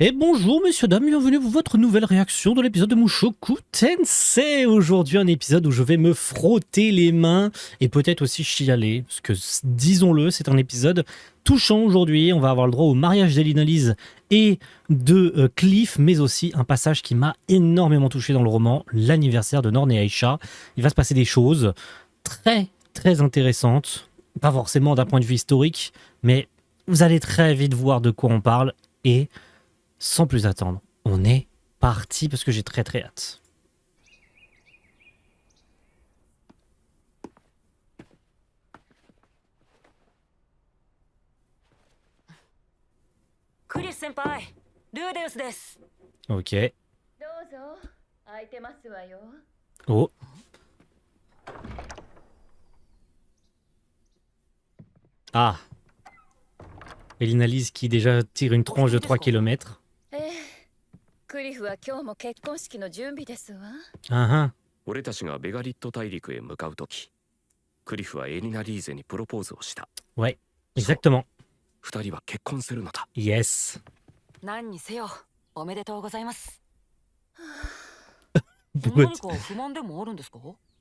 Et bonjour messieurs, dames, bienvenue pour votre nouvelle réaction de l'épisode de Mushoku Tensei. Aujourd'hui un épisode où je vais me frotter les mains et peut-être aussi chialer, parce que disons-le, c'est un épisode touchant aujourd'hui. On va avoir le droit au mariage d'Elinalise et de Cliff, mais aussi un passage qui m'a énormément touché dans le roman, l'anniversaire de Norn et Aisha. Il va se passer des choses très très intéressantes, pas forcément d'un point de vue historique, mais vous allez très vite voir de quoi on parle et... sans plus attendre, on est parti parce que j'ai très très hâte. Chris 先輩、ルーデウスです。Ok. どうぞ、空いてますわよ。Oh. Ah. Elinalise qui déjà tire une tranche de 3 km. クリフは今日も結婚式の準備ですわ。Ah 俺たちがベガリット大陸へ向かうとき、クリフはエリナリーゼにプロポーズをした。ah. Ouais, exactement. 二人は結婚するのだ。Yes. 何にせよ、おめでとうございます。 What? 何か不満でもあるんですか？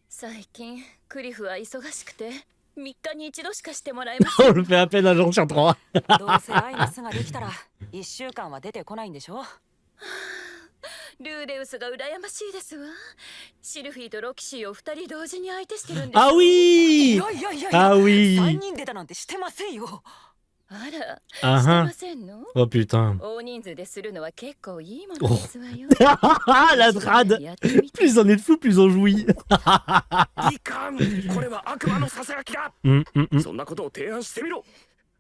最近クリフは忙しくて3日に一度しかしてもらえま On le fait à peine un jour sur 3. どうせ愛の巣ができたら1週間は出てこないんでしょ？ルーデウスが羨ましいですわ。シルフィーとロキシーを2人同時に相手してるんです。 Ah い oui. やいやいやい Ah や、 oui. 3人出たなんてしてませんよ。あら、 Ah して ah. ませんの？ Oh putain. 大人数でするのは結構いいものですわよ。 Ah la trad. やってみて。 Plus on est de fou, plus on jouit. いかん、これは悪魔のささやきだ。 Mm. そんなことを提案してみろ。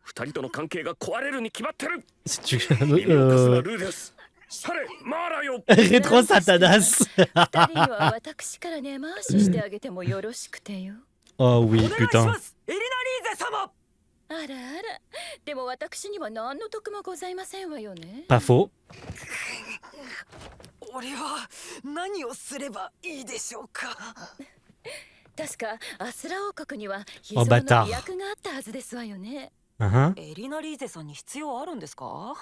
二人との関係が壊れるに決まってる。 Si tu... 耳を貸すなルーデス。され、マーラよ。 Rétro Satanas. 2人には私から根回ししてあげてもよろしくてよ。 Oh お oui, 願いし putain. ます、エリナリーゼ様。あらあら、でも私には何の得もございませんわよね。 Pas faux. 俺は何をすればいいでしょうか？確かアスラ王国には秘おバター蔵の媚薬があったはずですわよね。 Ah ah. エリナリーゼさんに必要あるんですか？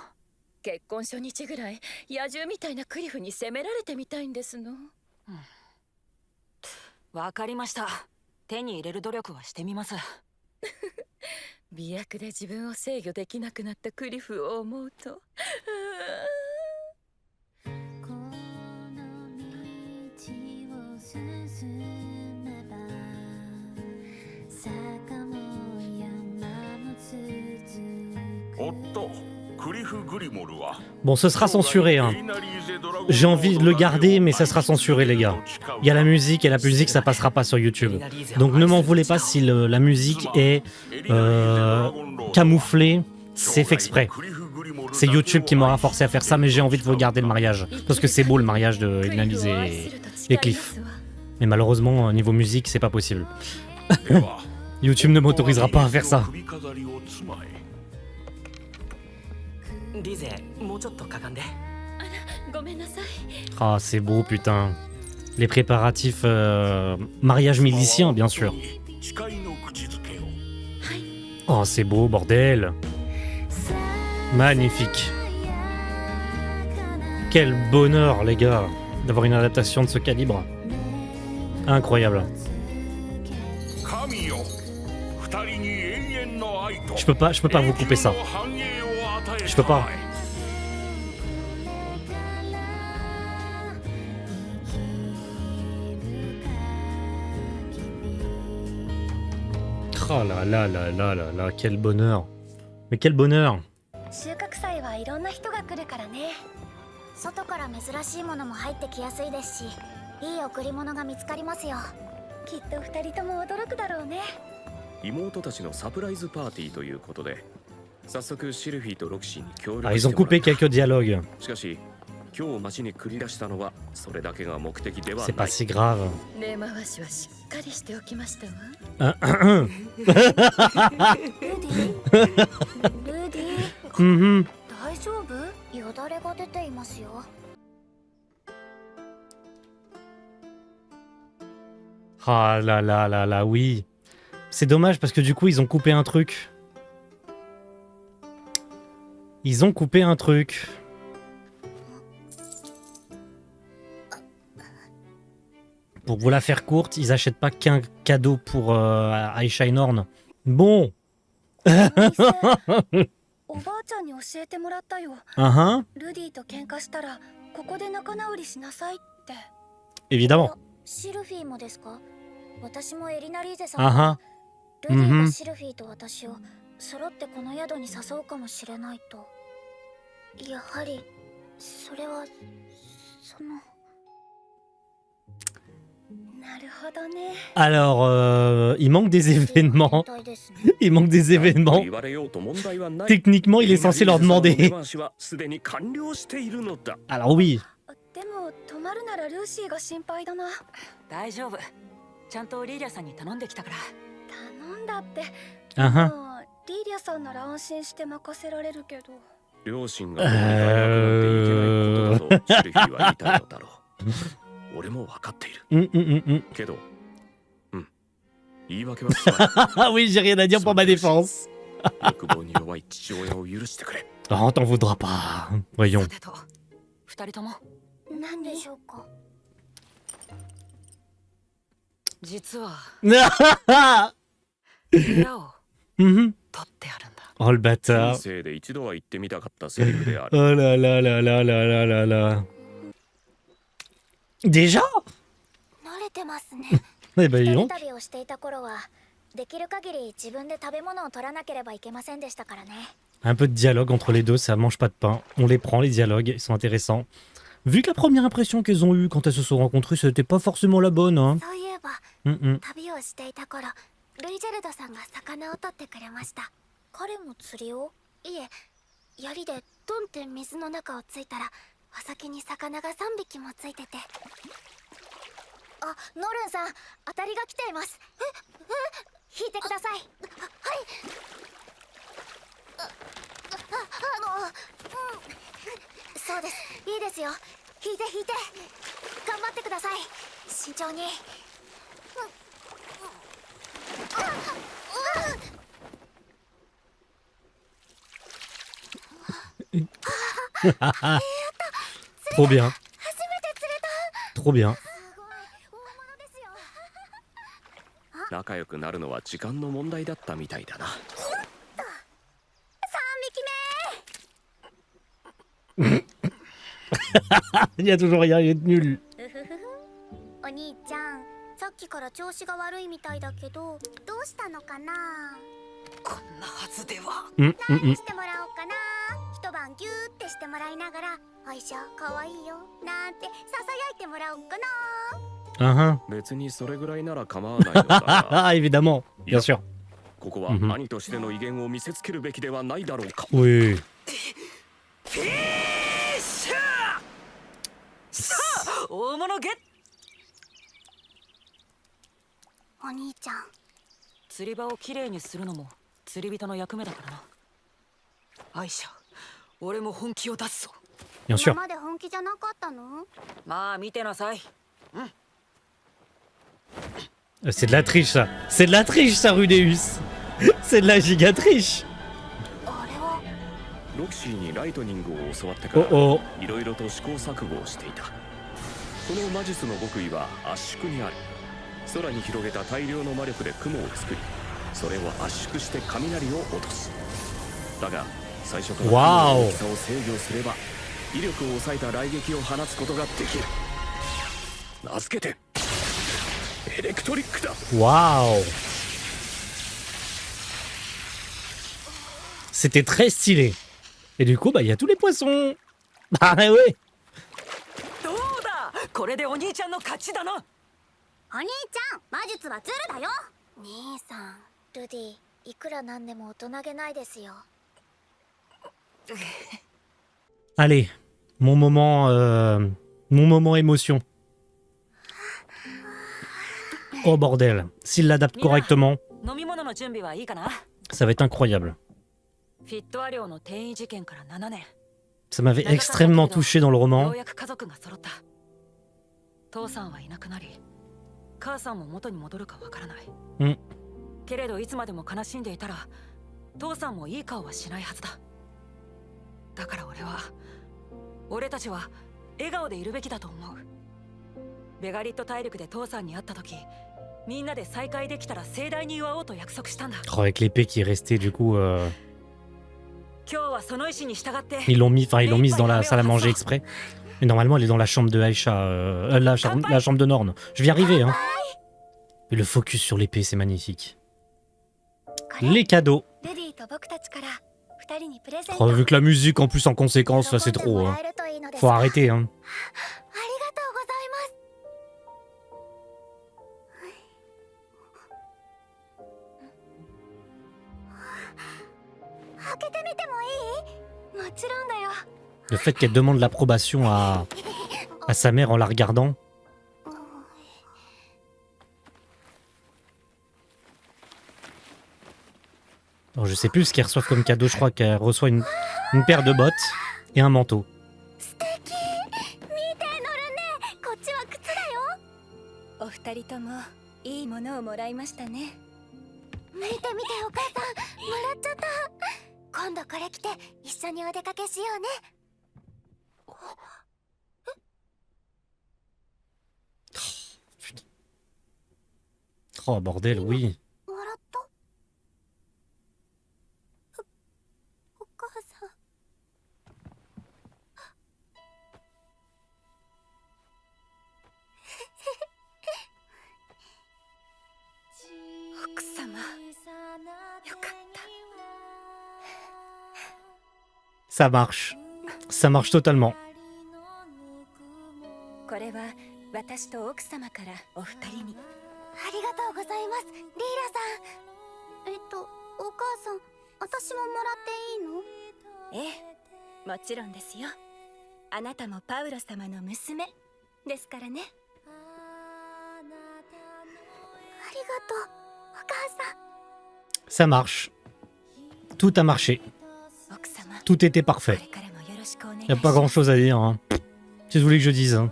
結婚初日ぐらい野獣みたいなクリフに責められてみたいんですの。わかりました。手に入れる努力はしてみます。媚薬で自分を制御できなくなったクリフを思うと、この道を進めば坂も山も続くおっと、クリフ・グリモルは Bon, ce sera censuré, hein. J'ai envie de le garder, mais ça sera censuré, les gars. Il y a la musique, et la musique, ça passera pas sur YouTube. Donc ne m'en voulez pas si la musique est camouflée, c'est fait exprès. C'est YouTube qui m'aura forcé à faire ça, mais j'ai envie de vous garder le mariage. Parce que c'est beau le mariage de クリ Elinalise フを愛 et すると誓いま Cliff. すわ。 Mais malheureusement, niveau musique, c'est pas possible. では YouTube ne m'autorisera pas à faire ça. 首飾りをつまえ。リゼ、もうちょっとかがんで。ごめんなさい。 Ah, c'est beau, putain. Les préparatifs... mariage milicien, bien sûr. 誓いの口づけを。 Oh, c'est beau, bordel. Magnifique. Quel bonheur, les gars, d'avoir une adaptation de ce calibre. Incroyable. 神よ、二人に永遠の愛と Je peux pas vous couper ça. 永久の繁栄を与えた Je peux pas. Oh là là là là là là, quel bonheur. Mais quel bonheur. 収穫祭はいろんな人が来るからね。外から珍しいものも入ってきやすいですし、いい贈り物が見つかりますよ。きっと二人とも驚くだろうね。妹たちのサプライズパーティーということで、早速シルフィーとロキシーに協 Ah, 力 ils し ont てもら coupé った。 quelques dialogues. しかし、今日街に繰り出したのはそれだけが目的では C'est な pas い。 si grave. 根回しはしっかりしておきましたわ。ルーディ Mhm. 大丈夫？よだれが出ていますよ。 Ah là là là là, oui. C'est dommage parce que du coup, ils ont coupé un truc. Ils ont coupé un truc. Pour vous la faire courte, ils achètent pas qu'un cadeau pour Aisha et Norn. Bon. おばあちゃんに教えてもらったよ。 Uh-huh. ルディと喧嘩したらここで仲直りしなさいって。 Évidemment. シルフィーもですか？私もエリナリーゼさん Uh-huh. ルディがシルフィーと私を揃ってこの宿に誘うかもしれないと。やはりそれはその。なるほどね。 Alors, il manque des événements. みたいですね。 Il manque des événements. 言われようと問題はない。 Techniquement, il est censé leur エリナリ demander. ーゼ様の根回しはすでに完了しているのだ。 Alors oui. でも泊まるならルーシーが心配だな。大丈夫。ちゃんとリーリャさんに頼んできたから。頼んだって。 Uh-huh. まあリーリャさんなら安心して任せられるけど。両親が共に大学なんて行けないことだとシルフィーは言いたいのだろう。俺も分かっている。 けど、言い訳はしない。 Ah oui, j'ai rien à dire pour ma défense. 欲望に弱い父親を許してくれ。 Oh, t'en voudras pas. Voyons. さてと、二人とも何でしょうか。実は Mhm. 裏を取ってあるんだ。 Oh le 人 bâtard. 生で一度は言ってみたかったセリフである。 Oh là là là là là là là là. Déjà? 慣れてますね。 Eh ben, dis 一人 donc. 旅をしていた頃はできる限り自分で食べ物を取らなければいけませんでしたからね。 Un peu de dialogue entre les deux, ça mange pas de pain. On les prend, les dialogues, ils sont intéressants. Vu que la première impression qu'elles ont eue quand elles se sont rencontrées, c'était pas forcément la bonne, hein. そういえば Mm-mm. 旅をしていた頃、ルイジェルドさんが魚を取ってくれました。彼も釣りを？いえ、槍でドンって水の中をついたら、刃先に魚が3匹もついてて。あ、ノルンさん、当たりが来ています。引いてください。はい。そうです。いいですよ。引いて引いて。頑張ってください。慎重に。Trop bien. 初めて釣れた。 Trop bien. すごい。大物ですよ。仲良くなるのは時間の問題だったみたいだな。 3匹目。 Il y a toujours rien, il est nul. お兄ちゃん、さっきから調子が悪いみたいだけど、どうしたのかな。こんなはずでは。何してもらおうかな。一晩ギューってしてもらいながら、おいしょ、かわいいよ、なんてささやいてもらおうかな。 Uh-huh. 別にそれぐらいなら構わないのだが、 Ah, évidemment, bien sûr. ここは兄としての威厳を見せつけるべきではないだろうか。 Oui. 大物ゲット。お兄ちゃん、釣り場をきれいにするのも釣り人の役目だからな。アイシャ、俺も本気を出すぞ。 Bien 今 sûr. まで本気じゃなかったの？まあ見てなさい。 C'est de la triche, ça. C'est de la triche, ça, Rudeus. C'est de la giga triche. あれはロキシーにライトニングを教わってか Oh ら oh. いろいろと試行錯誤をしていた。この魔術の極意は圧縮にある。空に広げた大量の魔力で雲を作り、それを圧縮して雷を落とす。だが最初から雲の大きさを制御すれば威力を抑えた雷撃を放つことができる。名付けてエレクトリックだ。 Waouh. C'était très stylé. Et du coup, bah, il y a tous les poissons. Ah ouais. どうだ、これでお兄ちゃんの勝ちだな。お兄ちゃん、魔術はズルだよ。兄さん、ルディ、いくらなんでも大人げないですよ。 Allez, mon moment émotion. Oh bordel, s'il l'adapte correctement, 飲み物の準備はいいかな。 ça va être incroyable. フィットア寮の転移事件から7年。 Ça m'avait extrêmement touché dans le よ roman. うやく家族が揃った。父さんはいなくなり、母さんも元に戻るかわからない。うん。けれどいつまでも悲しんでいたら、父さんもいい顔はしないはずだ。だから俺たちは笑顔でいるべきだと思う。ベガリット大陸で父さんに会った時みんなで再会できたら盛大に祝おうと約束したんだ。 Oh, avec l'épée qui est restée, du coup, 今日はその意志に従って ils l'ont mise dans la salle à manger exprès. Mais normalement, elle est dans la chambre de Aisha, la chambre de Norn. Je vais y arriver, hein. Et le focus sur l'épée, c'est magnifique. これ Les cadeaux. ルディと僕たちから2人にプレゼン Oh, ト。 vu que la musique, en plus, en conséquence, là, c'est 喜んでも trop. ら Hein. えるといいのです Faut が arrêter, hein. ありがとうございます。開けてみてもいい？もちろんだよ。 Le fait qu'elle demande l'approbation à sa mère en la regardant. Alors, je sais plus ce qu'elle reçoit comme cadeau. Je crois qu'elle reçoit une paire de bottes et un manteau. 素敵。見て乗るね。こっちは靴だよ。お二人ともいいものをもらいましたね。見て見てお母さん、もらっちゃった。今度これ着て一緒にお出かけしようね。 Oh, bordel, oui. 笑ったお母さん。奥様、よかった。 Ça marche. Ça marche totalement. これは私と奥様からお二人に。ありがとうございます、リーラさん。お母さん、私ももらっていいの？ええ、もちろんですよ。あなたもパウロ様の娘ですからね。ありがとう、お母さん。 Ça marche. Tout a marché. 奥様、 Tout était こ parfait. れからもよろしくお願い Y し a ま pas す。 grand chose à dire. Hein. Qu'est-ce que vous voulez que je dise hein.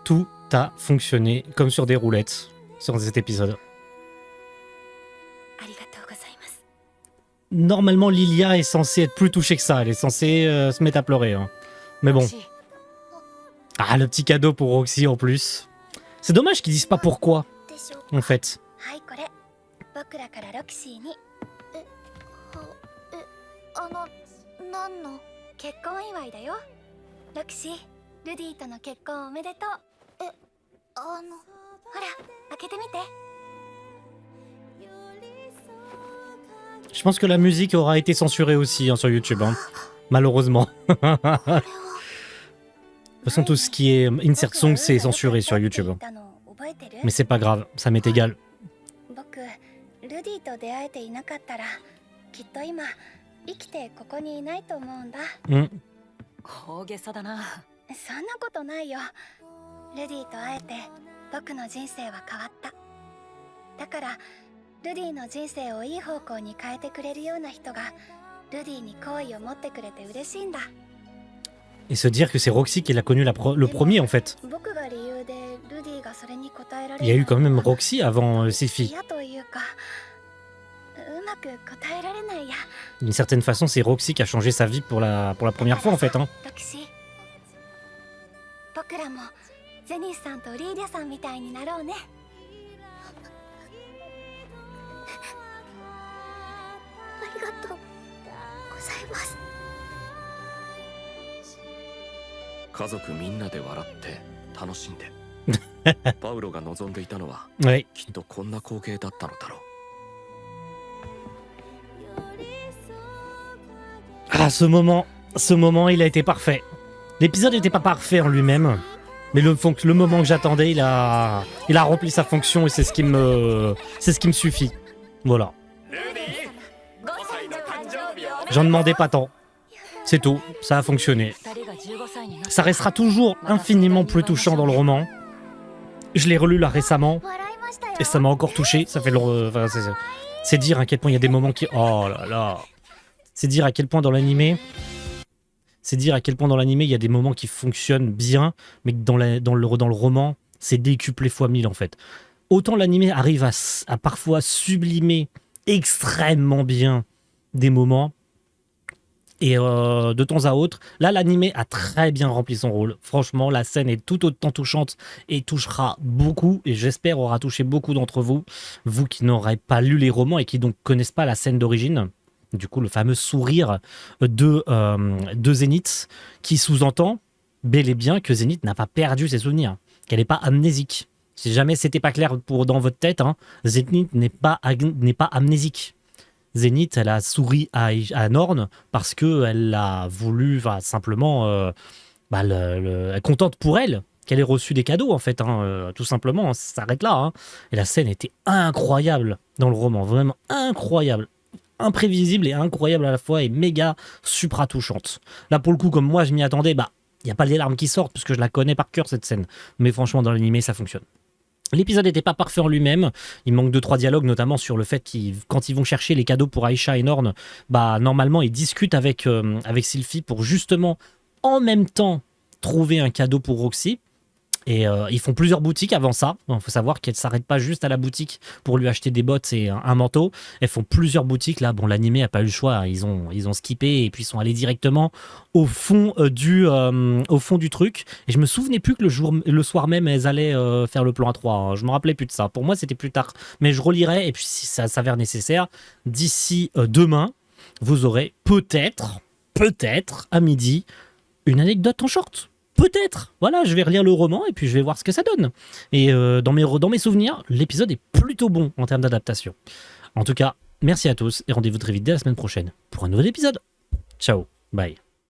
Tout a fonctionné comme sur des roulettes sur cet épisode. ありがとうございます。 Normalement, Lilia est censée être plus touchée que ça. Elle est censée se mettre à pleurer. Hein. Mais bon. ロキシー Ah, le petit cadeau pour Roxy en plus. C'est dommage qu'ils disent pas pourquoi, でしょうか。 en fait. はい、これ僕らからロキシーに。何の？結婚祝いだよ。ロキシー、ルディとの結婚おめでとう。ほら、開けてみて。 Je pense que la musique aura été censurée aussi hein, sur YouTube. Hein. Malheureusement. De これは。 toute façon, tout ce qui est insert song, c'est censuré sur YouTube. Hein. 覚えてる？ Mais c'est pas grave, ça m'est égal. 僕、ルディと出会えていなかったら、きっと今生きてここにいないと思うんだ。 Hmm. 大げさだな。そんなことないよ。ルディと会えて僕の人生は変わった。だからルディの人生をいい方向に変えてくれるような人がルディに好意を持ってくれて嬉しいんだ。 Et se dire que c'est Roxy qui l'a connu le premier en fait. 僕が理由でルディがそれに答えられる。 Il y a eu quand même Roxy avant Sylphie. 嫌というか、うまく答えられないや。 D'une certaine façon, c'est Roxy qui a changé sa vie pour la première fois en fait. Hein. ロキシ、僕らもゼニスさんとリーリャさんみたいになろうね。ありがとうございます。家族みんなで笑って楽しんでパウロが望んでいたのは Ouais. きっとこんな光景だったのだろう。 Ah, ce moment, il a été parfait. L'épisode n'était pas parfait en lui-même, mais le moment que j'attendais, il a rempli sa fonction et c'est ce qui me suffit. Voilà. J'en demandais pas tant. C'est tout, ça a fonctionné. 二人が15歳になった Ça restera toujours infiniment plus touchant dans le roman. Je l'ai relu là récemment 笑いましたよ。 et ça m'a encore touché. Ça fait enfin, c'est dire à quel point il y a des moments qui oh là là. C'est dire à quel point dans l'animé il y a des moments qui fonctionnent bien, mais que dans le roman, c'est décuplé fois 1000 en fait. Autant l'animé arrive à parfois sublimer extrêmement bien des moments, Et de temps à autre, là, l'animé a très bien rempli son rôle. Franchement, la scène est tout autant touchante et touchera beaucoup, et j'espère aura touché beaucoup d'entre vous, vous qui n'aurez pas lu les romans et qui donc connaissent pas la scène d'origine. Du coup, le fameux sourire de Zenith, qui sous-entend bel et bien que Zenith n'a pas perdu ses souvenirs, qu'elle n'est pas amnésique. Si jamais c'était pas clair dans votre tête, hein, Zenith n'est pas amnésique. Zenith, elle a souri à Norn parce qu'elle a voulu simplement elle est contente pour elle qu'elle ait reçu des cadeaux, en fait, hein, tout simplement, ça s'arrête là. Hein. Et la scène était incroyable dans le roman, vraiment incroyable, imprévisible et incroyable à la fois, et méga supra touchante. Là, pour le coup, comme moi je m'y attendais, il n'y a pas les larmes qui sortent parce que je la connais par cœur, cette scène. Mais franchement, dans l'animé, ça fonctionne. L'épisode n'était pas parfait en lui-même, il manque 2-3 dialogues, notamment sur le fait qu'ils, quand ils vont chercher les cadeaux pour Aisha et Norn, normalement ils discutent avec Sylphie pour justement en même temps trouver un cadeau pour Roxy. Et ils font plusieurs boutiques avant ça. Il faut savoir qu'elles ne s'arrêtent pas juste à la boutique pour lui acheter des bottes et un manteau. Elles font plusieurs boutiques. Là, l'animé n'a pas eu le choix. Ils ont skippé et puis ils sont allés directement au fond du truc. Et je me souvenais plus que le soir même, elles allaient faire le plan A3. Hein. Je me rappelais plus de ça. Pour moi, c'était plus tard. Mais je relirai. Et puis, si ça s'avère nécessaire, d'ici demain, vous aurez peut-être, à midi, une anecdote en short. Peut-être, voilà, je vais relire le roman et puis je vais voir ce que ça donne. Et dans mes souvenirs, l'épisode est plutôt bon en termes d'adaptation. En tout cas, merci à tous et rendez-vous très vite dès la semaine prochaine pour un nouvel épisode. Ciao, bye.